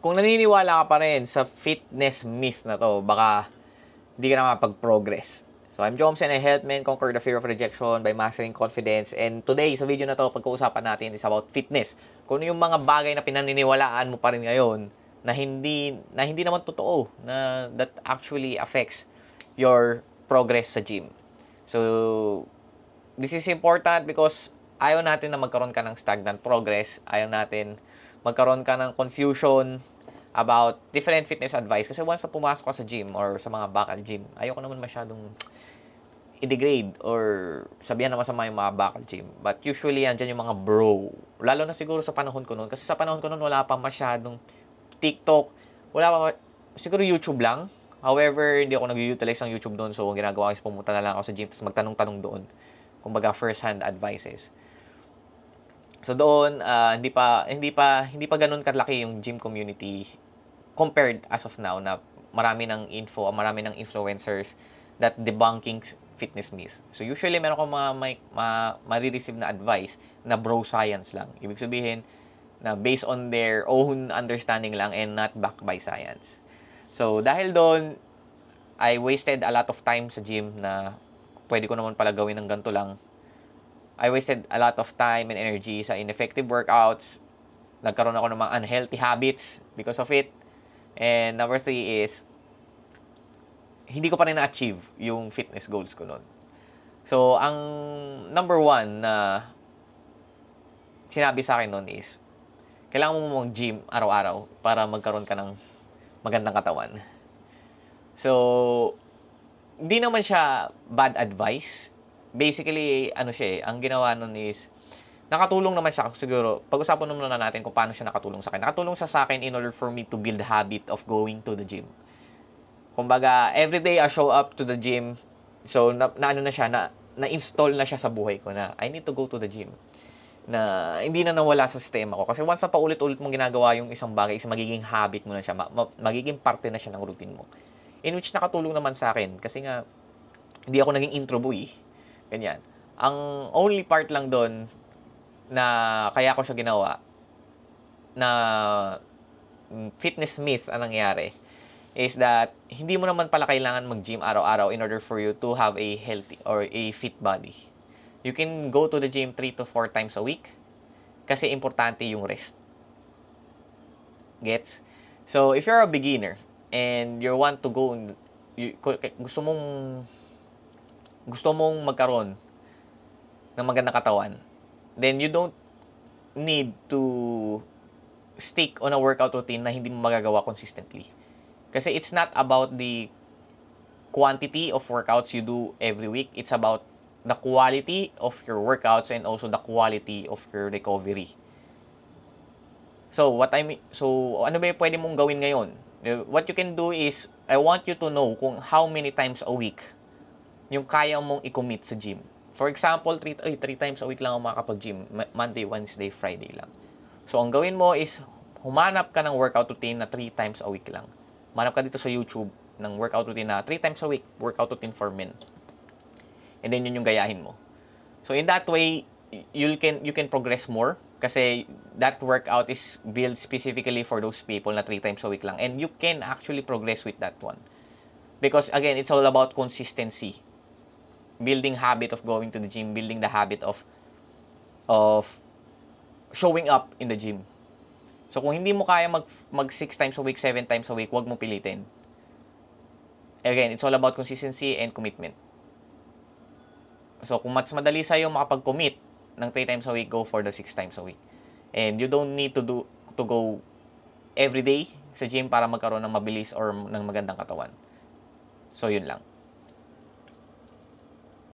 kung naniniwala ka pa rin sa fitness myth na to, baka hindi ka na makapag-progress. So, I'm Joms and I help men conquer the fear of rejection by mastering confidence. And today, sa video na to, pagkuusapan natin is about fitness. Kung yung mga bagay na pinaniniwalaan mo pa rin ngayon na hindi naman totoo, na that actually affects your progress sa gym. So, this is important because ayaw natin na magkaroon ka ng stagnant progress. Ayaw natin magkaroon ka ng confusion about different fitness advice. Kasi once na pumasok ka sa gym or sa mga bakal gym, ayoko naman masyadong i-degrade or sabihan na masama yung mga bakal gym. But usually, andyan yung mga bro. Lalo na siguro sa panahon ko noon. Kasi sa panahon ko noon, wala pa masyadong TikTok. Wala pa, siguro YouTube lang. However, hindi ako nag-utilize ng YouTube doon. So, ang ginagawa ko is pumunta na lang ako sa gym tapos magtanong-tanong doon. Kumbaga, first-hand advices. So, doon, hindi pa ganun kalaki yung gym community compared as of now na marami ng influencers that debunking fitness myths. So, usually, meron kong marireceive na advice na bro science lang. Ibig sabihin, na based on their own understanding lang and not backed by science. So, dahil doon, I wasted a lot of time sa gym na pwede ko naman pala gawin ng ganito lang. I wasted a lot of time and energy sa ineffective workouts. Nagkaroon ako ng mga unhealthy habits because of it. And number 3 is, hindi ko pa rin na-achieve yung fitness goals ko noon. So, ang number 1 na sinabi sa akin noon is, kailangan mo mag-gym araw-araw para magkaroon ka ng magandang katawan. So, hindi naman siya bad advice. Basically, ang ginawa nun is, nakatulong naman siya siguro. Pag-usapan naman na natin kung paano siya nakatulong sa akin. Nakatulong siya sa akin in order for me to build the habit of going to the gym. Kumbaga, everyday I show up to the gym. So, na-install na siya sa buhay ko na I need to go to the gym. Na hindi na nawala sa sistema ko. Kasi once na paulit-ulit mong ginagawa yung isang bagay, magiging habit mo na siya. Magiging parte na siya ng routine mo. In which nakatulong naman sa akin. Kasi nga, hindi ako naging intro boy. Ganyan. Ang only part lang doon na kaya ko siya ginawa na fitness myth ang nangyari is that hindi mo naman pala kailangan mag-gym araw-araw in order for you to have a healthy or a fit body. You can go to the gym 3 to 4 times a week kasi importante yung rest. Gets? So, if you're a beginner and you want to go, gusto mong magkaroon ng magandang katawan, then you don't need to stick on a workout routine na hindi mo magagawa consistently. Kasi it's not about the quantity of workouts you do every week. It's about the quality of your workouts and also the quality of your recovery. So, ano ba yung pwede mong gawin ngayon? What you can do is, I want you to know kung how many times a week yung kaya mong i-commit sa gym. For example, 3 times a week lang ako makakapag-gym. Monday, Wednesday, Friday lang. So, ang gawin mo is, humanap ka ng workout routine na 3 times a week lang. Humanap ka dito sa YouTube ng workout routine na 3 times a week, workout routine for men. And then, yun yung gayahin mo. So, in that way, you can progress more kasi that workout is built specifically for those people na 3 times a week lang. And you can actually progress with that one. Because, again, it's all about consistency. Building habit of going to the gym, building the habit of showing up in the gym. So, kung hindi mo kaya mag 6 times a week, 7 times a week, wag mo pilitin. Again, it's all about consistency and commitment. So, kung mas madali sa'yo makapag-commit ng 3 times a week, go for the 6 times a week. And you don't need to go every day sa gym para magkaroon ng mabilis or ng magandang katawan. So, yun lang.